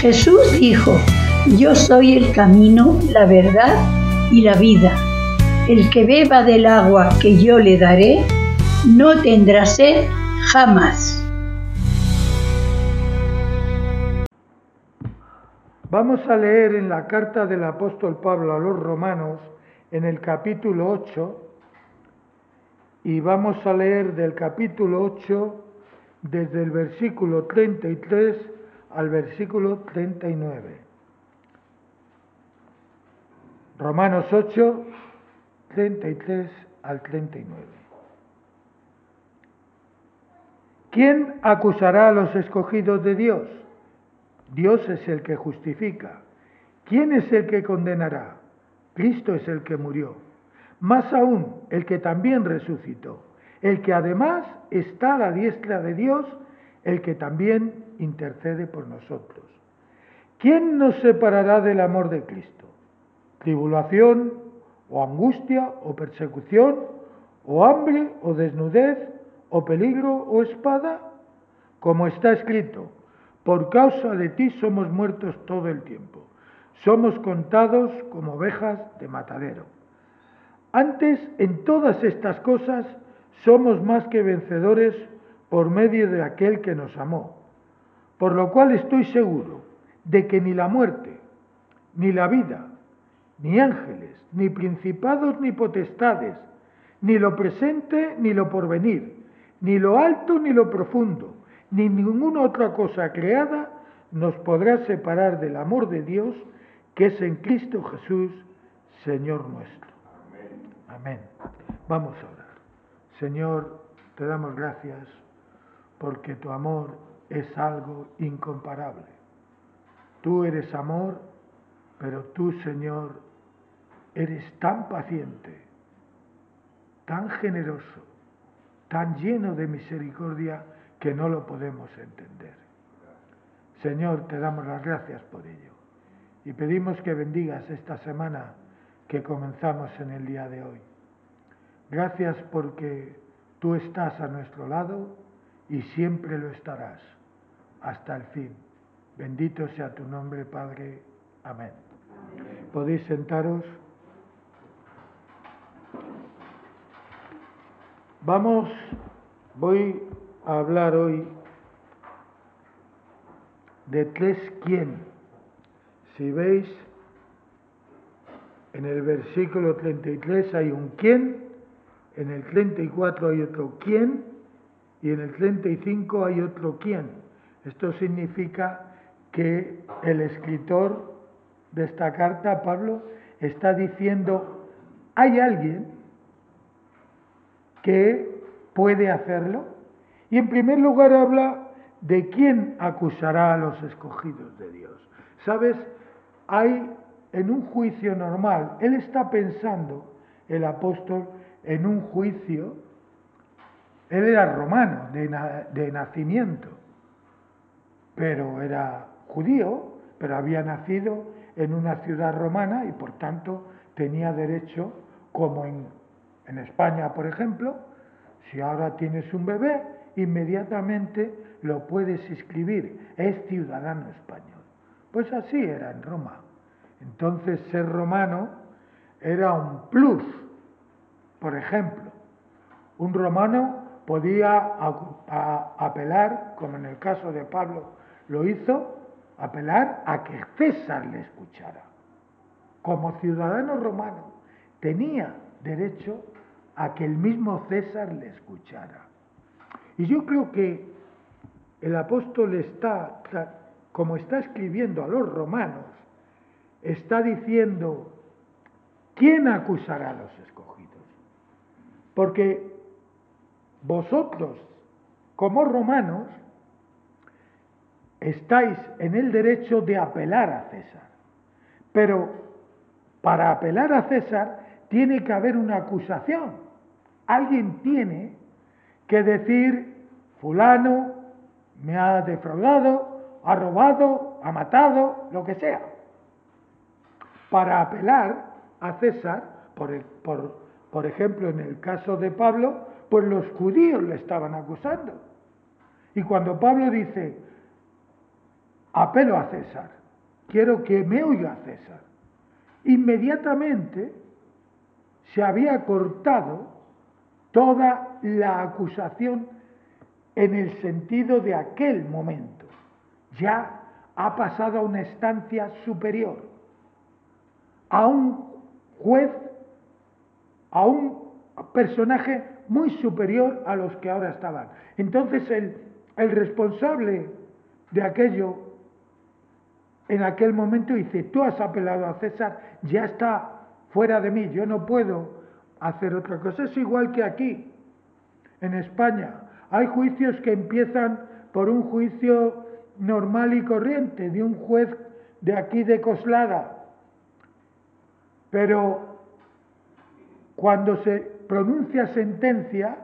Jesús dijo: yo soy el camino, la verdad y la vida. El que beba del agua que yo le daré, no tendrá sed jamás. Vamos a leer en la carta del apóstol Pablo a los Romanos, en el capítulo 8, y vamos a leer del capítulo 8 desde el versículo 33 al versículo 39. Romanos 8, 33 al 39. ¿Quién acusará a los escogidos de Dios? Dios es el que justifica. ¿Quién es el que condenará? Cristo es el que murió. Más aún, el que también resucitó, el que además está a la diestra de Dios, el que también intercede por nosotros. ¿Quién nos separará del amor de Cristo? ¿Tribulación, o angustia, o persecución, o hambre, o desnudez, o peligro, o espada? Como está escrito: por causa de ti somos muertos todo el tiempo. Somos contados como ovejas de matadero. Antes, en todas estas cosas, somos más que vencedores por medio de aquel que nos amó. Por lo cual estoy seguro de que ni la muerte, ni la vida, ni ángeles, ni principados, ni potestades, ni lo presente, ni lo porvenir, ni lo alto, ni lo profundo, ni ninguna otra cosa creada nos podrá separar del amor de Dios que es en Cristo Jesús, Señor nuestro. Amén. Vamos a orar. Señor, te damos gracias porque tu amor es algo incomparable. Tú eres amor, pero tú, Señor, eres tan paciente, tan generoso, tan lleno de misericordia que no lo podemos entender. Señor, te damos las gracias por ello y pedimos que bendigas esta semana que comenzamos en el día de hoy. Gracias porque tú estás a nuestro lado y siempre lo estarás hasta el fin. Bendito sea tu nombre, Padre. Amén. ¿Podéis sentaros? Voy a hablar hoy de tres quién. Si veis, en el versículo 33 hay un quién, en el 34 hay otro quién y en el 35 hay otro quién. Esto significa que el escritor de esta carta, Pablo, está diciendo: hay alguien que puede hacerlo. Y en primer lugar habla de quién acusará a los escogidos de Dios. ¿Sabes? Hay en un juicio normal, él está pensando, el apóstol, en un juicio. Él era romano de nacimiento, pero era judío, pero había nacido en una ciudad romana y por tanto tenía derecho, como en España, por ejemplo, si ahora tienes un bebé, inmediatamente lo puedes inscribir, es ciudadano español. Pues así era en Roma. Entonces ser romano era un plus. Por ejemplo, un romano podía apelar, como en el caso de Pablo lo hizo, apelar a que César le escuchara. Como ciudadano romano tenía derecho a que el mismo César le escuchara. Y yo creo que el apóstol está, como está escribiendo a los romanos, está diciendo: ¿quién acusará a los escogidos? Porque vosotros, como romanos, estáis en el derecho de apelar a César. Pero para apelar a César tiene que haber una acusación. Alguien tiene que decir: fulano me ha defraudado, ha robado, ha matado, lo que sea. Para apelar a César, por ejemplo, en el caso de Pablo, pues los judíos le estaban acusando. Y cuando Pablo dice: apelo a César, quiero que me oiga César. Inmediatamente se había cortado toda la acusación en el sentido de aquel momento. Ya ha pasado a una instancia superior, a un juez, a un personaje muy superior a los que ahora estaban. Entonces el responsable de aquello en aquel momento dice: tú has apelado a César, ya está fuera de mí, yo no puedo hacer otra cosa. Es igual que aquí, en España. Hay juicios que empiezan por un juicio normal y corriente, de un juez de aquí de Coslada. Pero cuando se pronuncia sentencia,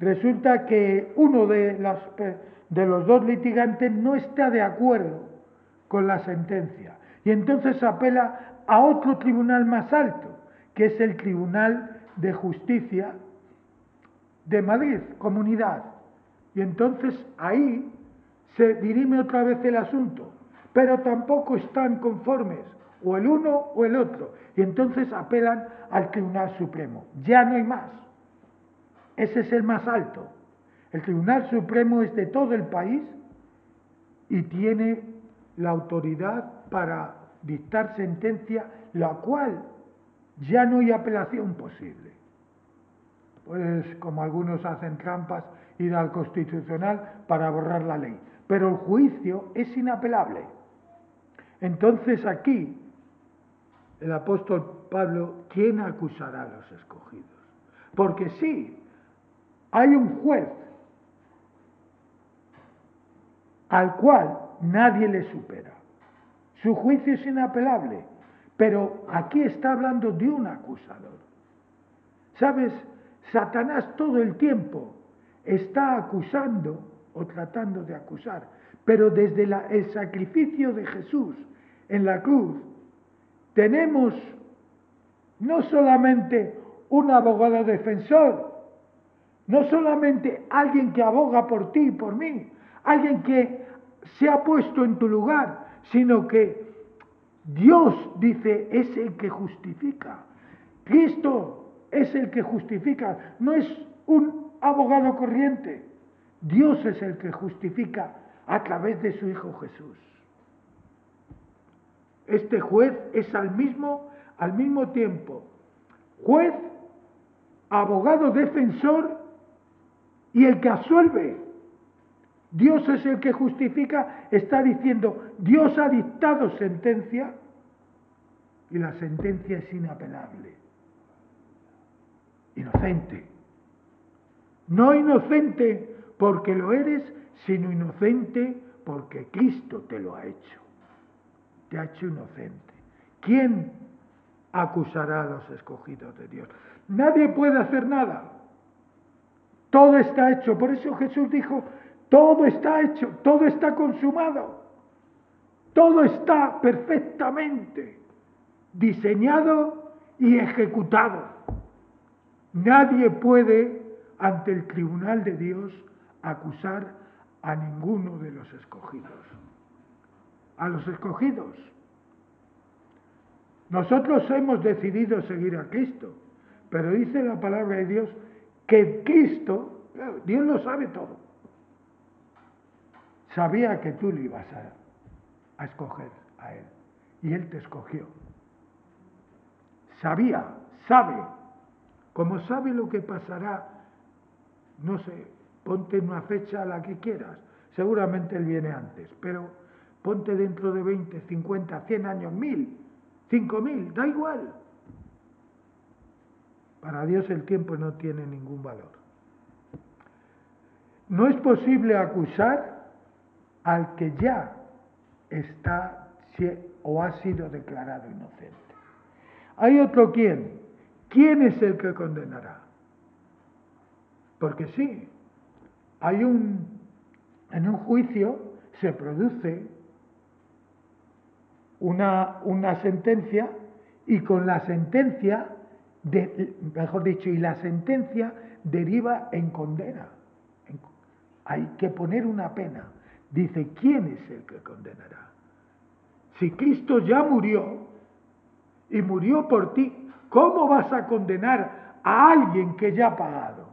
resulta que uno de los dos litigantes no está de acuerdo con la sentencia. Y entonces apela a otro tribunal más alto, que es el Tribunal de Justicia de Madrid, Comunidad. Y entonces ahí se dirime otra vez el asunto, pero tampoco están conformes, o el uno o el otro. Y entonces apelan al Tribunal Supremo. Ya no hay más. Ese es el más alto. El Tribunal Supremo es de todo el país y tiene la autoridad para dictar sentencia, la cual ya no hay apelación posible. Pues como algunos hacen trampas, ir al Constitucional para borrar la ley. Pero el juicio es inapelable. Entonces aquí, el apóstol Pablo, ¿quién acusará a los escogidos? Porque sí, hay un juez al cual nadie le supera. Su juicio es inapelable, pero aquí está hablando de un acusador. ¿Sabes? Satanás todo el tiempo está acusando o tratando de acusar, pero desde el sacrificio de Jesús en la cruz tenemos no solamente un abogado defensor, no solamente alguien que aboga por ti y por mí, alguien que se ha puesto en tu lugar, sino que Dios, dice, es el que justifica. Cristo es el que justifica, no es un abogado corriente. Dios es el que justifica a través de su Hijo Jesús. Este juez es al mismo tiempo juez, abogado defensor y el que absuelve. Dios es el que justifica, está diciendo, Dios ha dictado sentencia y la sentencia es inapelable. Inocente. No inocente porque lo eres, sino inocente porque Cristo te lo ha hecho. Te ha hecho inocente. ¿Quién acusará a los escogidos de Dios? Nadie puede hacer nada. Todo está hecho. Por eso Jesús dijo, todo está hecho, todo está consumado. Todo está perfectamente diseñado y ejecutado. Nadie puede, ante el tribunal de Dios, acusar a ninguno de los escogidos. A los escogidos. Nosotros hemos decidido seguir a Cristo, pero dice la palabra de Dios que Cristo, Dios lo sabe todo, sabía que tú le ibas a escoger a Él, y Él te escogió. Sabía, sabe, como sabe lo que pasará, no sé, ponte una fecha a la que quieras, seguramente Él viene antes, pero ponte dentro de 20, 50, 100 años, 1000, 5000, da igual. Para Dios el tiempo no tiene ningún valor. No es posible acusar al que ya está o ha sido declarado inocente. Hay otro quién. ¿Quién es el que condenará? Porque sí, en un juicio se produce una sentencia y con la sentencia, y la sentencia deriva en condena. Hay que poner una pena. dice, ¿quién es el que condenará? Si Cristo ya murió y murió por ti, ¿cómo vas a condenar a alguien que ya ha pagado?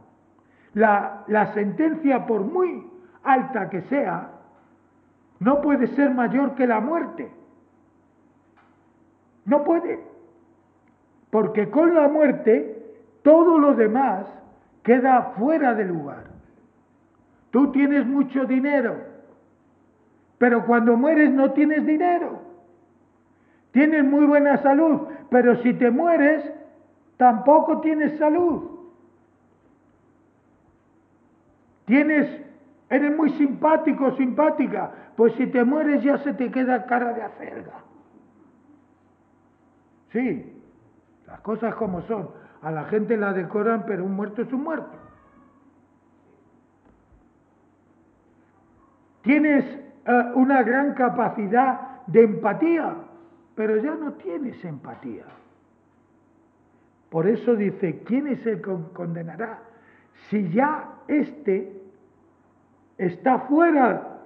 La sentencia, por muy alta que sea, no puede ser mayor que la muerte. No puede. Porque con la muerte todo lo demás queda fuera de lugar. Tú tienes mucho dinero, pero cuando mueres no tienes dinero. Tienes muy buena salud, pero si te mueres tampoco tienes salud. Eres muy simpático o simpática, pues si te mueres ya se te queda cara de acelga. Sí, las cosas como son. A la gente la decoran, pero un muerto es un muerto. Tienes una gran capacidad de empatía, pero ya no tienes empatía. Por eso dice, ¿quién es el que condenará? Si ya está fuera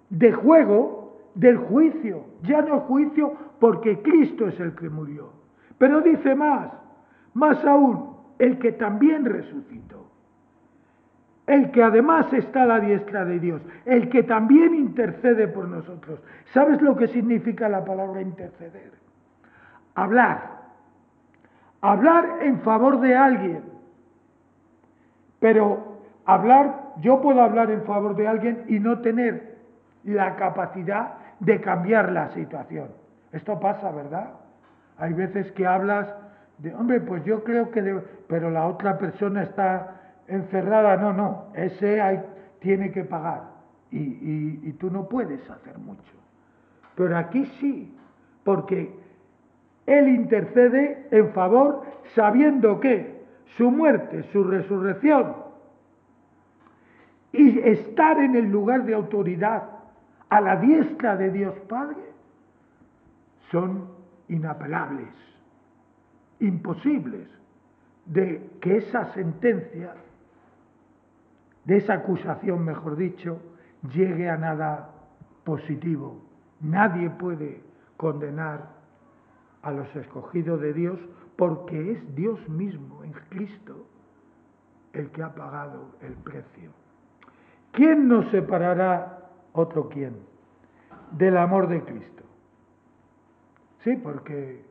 de juego del juicio, ya no juicio porque Cristo es el que murió. Pero dice más aún, el que también resucitó, el que además está a la diestra de Dios, el que también intercede por nosotros. ¿Sabes lo que significa la palabra interceder? Hablar en favor de alguien, pero yo puedo hablar en favor de alguien y no tener la capacidad de cambiar la situación. Esto pasa, ¿verdad? Hay veces que hablas de, hombre, pues yo creo que pero la otra persona está encerrada. No, tiene que pagar y tú no puedes hacer mucho. Pero aquí sí, porque Él intercede en favor sabiendo que su muerte, su resurrección y estar en el lugar de autoridad a la diestra de Dios Padre son inapelables, imposibles de que esa sentencia, de esa acusación, mejor dicho, llegue a nada positivo. Nadie puede condenar a los escogidos de Dios porque es Dios mismo en Cristo el que ha pagado el precio. ¿Quién nos separará, otro quién, del amor de Cristo? Sí, porque,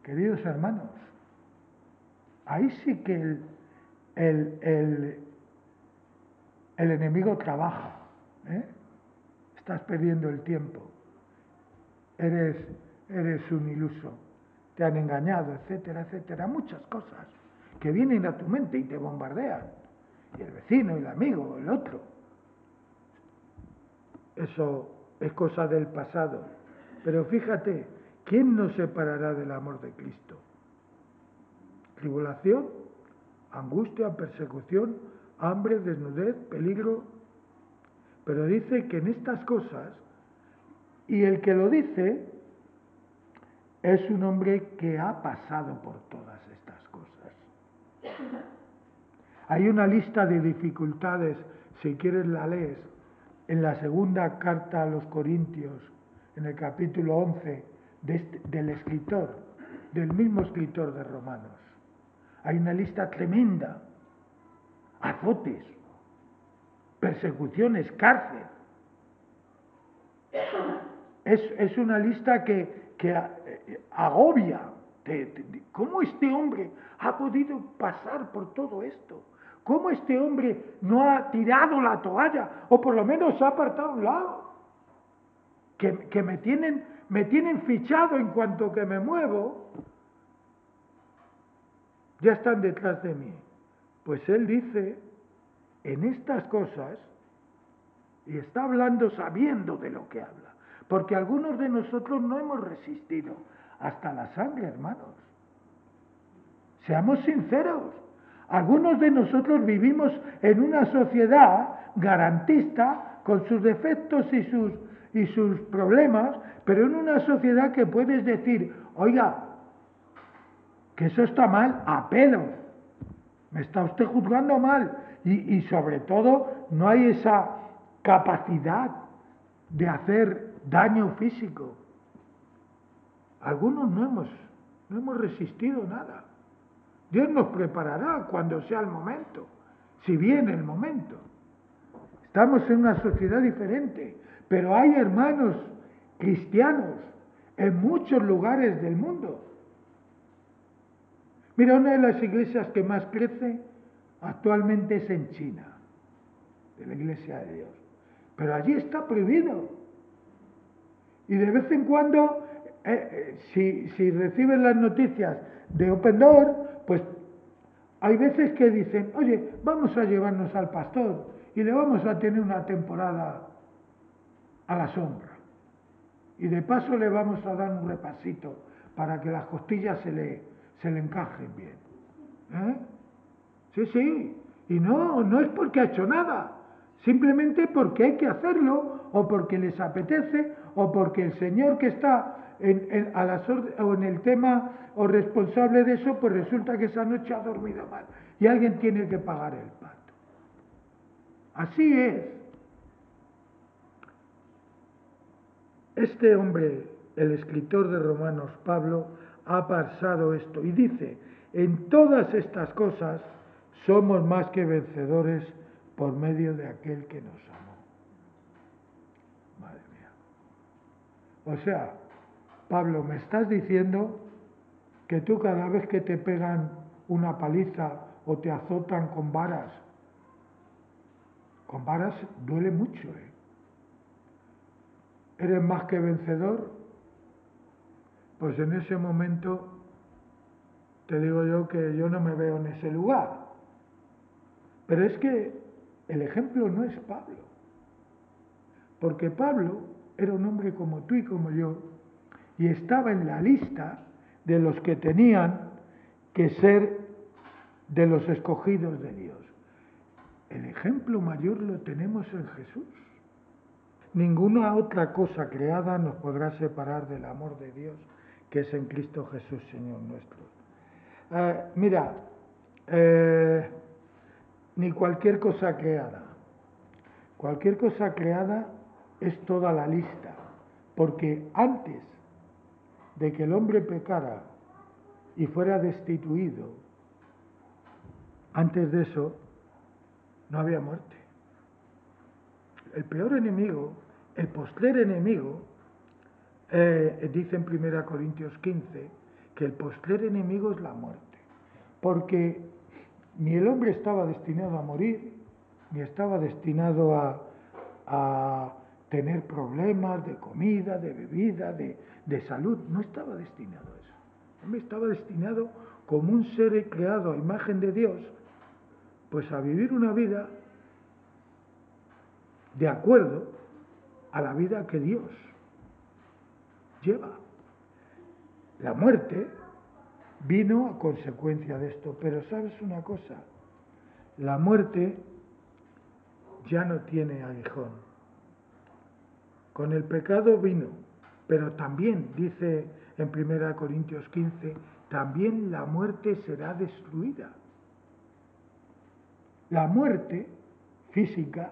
queridos hermanos, ahí sí que el enemigo trabaja, ¿eh? Estás perdiendo el tiempo, eres un iluso, te han engañado, etcétera, etcétera, muchas cosas que vienen a tu mente y te bombardean, y el vecino, y el amigo, el otro. Eso es cosa del pasado. Pero fíjate, ¿quién nos separará del amor de Cristo? Tribulación, angustia, persecución, hambre, desnudez, peligro. Pero dice que en estas cosas, y el que lo dice es un hombre que ha pasado por todas estas cosas. Hay una lista de dificultades, si quieres la lees, en la segunda carta a los Corintios, en el capítulo 11, del escritor, del mismo escritor de Romanos. Hay una lista tremenda, azotes, persecuciones, cárcel. Es una lista que agobia. ¿Cómo este hombre ha podido pasar por todo esto? ¿Cómo este hombre no ha tirado la toalla? O por lo menos ha apartado a un lado. Que me tienen fichado en cuanto que me muevo. Ya están detrás de mí. Pues él dice, en estas cosas, y está hablando sabiendo de lo que habla. Porque algunos de nosotros no hemos resistido hasta la sangre, hermanos. Seamos sinceros. Algunos de nosotros vivimos en una sociedad garantista con sus defectos y sus problemas, pero en una sociedad que puedes decir, oiga, que eso está mal, a pelo. Me está usted juzgando mal. Y sobre todo no hay esa capacidad de hacer daño físico. Algunos no hemos resistido nada. Dios nos preparará cuando sea el momento, si viene el momento. Estamos en una sociedad diferente, pero hay hermanos cristianos en muchos lugares del mundo. Mira, una de las iglesias que más crece actualmente es en China, de la Iglesia de Dios. Pero allí está prohibido. Y de vez en cuando, si reciben las noticias de Open Door, pues hay veces que dicen, oye, vamos a llevarnos al pastor y le vamos a tener una temporada a la sombra. Y de paso le vamos a dar un repasito para que las costillas se le encajen bien. Sí. Y no es porque ha hecho nada. Simplemente porque hay que hacerlo, o porque les apetece, o porque el señor que está en el tema o responsable de eso, pues resulta que esa noche ha dormido mal y alguien tiene que pagar el pato. Así es. Este hombre, el escritor de Romanos, Pablo, ha pasado esto y dice, en todas estas cosas somos más que vencedores por medio de aquel que nos amó. Madre mía. O sea, Pablo, me estás diciendo que tú cada vez que te pegan una paliza o te azotan con varas duele mucho, ¿Eres más que vencedor? Pues en ese momento te digo yo que yo no me veo en ese lugar. Pero es que el ejemplo no es Pablo. Porque Pablo era un hombre como tú y como yo, y estaba en la lista de los que tenían que ser de los escogidos de Dios. El ejemplo mayor lo tenemos en Jesús. Ninguna otra cosa creada nos podrá separar del amor de Dios, que es en Cristo Jesús, Señor nuestro. Ni cualquier cosa creada. Cualquier cosa creada es toda la lista, porque antes de que el hombre pecara y fuera destituido, antes de eso no había muerte. El peor enemigo, el postrer enemigo, dice en 1 Corintios 15, que el postrer enemigo es la muerte, porque ni el hombre estaba destinado a morir, ni estaba destinado a tener problemas de comida, de bebida, de salud, no estaba destinado a eso. El hombre estaba destinado como un ser creado a imagen de Dios, pues a vivir una vida de acuerdo a la vida que Dios lleva. La muerte vino a consecuencia de esto, pero ¿sabes una cosa? La muerte ya no tiene aguijón. Con el pecado vino, pero también, dice en 1 Corintios 15, también la muerte será destruida. La muerte física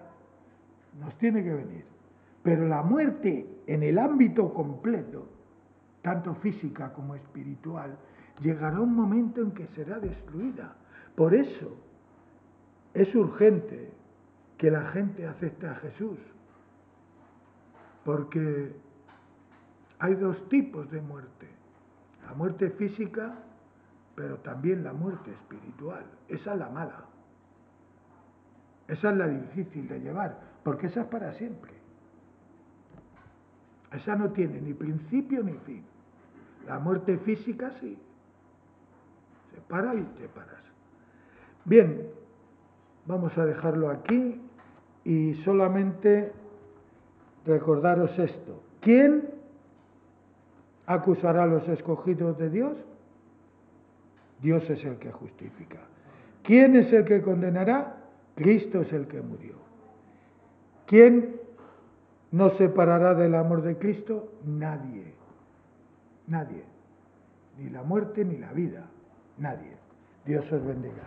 nos tiene que venir, pero la muerte en el ámbito completo, tanto física como espiritual, llegará un momento en que será destruida. Por eso es urgente que la gente acepte a Jesús, porque hay dos tipos de muerte: la muerte física, pero también la muerte espiritual. Esa es la mala, esa es la difícil de llevar, porque esa es para siempre. Esa no tiene ni principio ni fin. La muerte física sí, se para y te paras. Bien, vamos a dejarlo aquí y solamente recordaros esto. ¿Quién acusará a los escogidos de Dios? Dios es el que justifica. ¿Quién es el que condenará? Cristo es el que murió. ¿Quién nos separará del amor de Cristo? Nadie. Nadie. Ni la muerte ni la vida. Nadie. Dios os bendiga.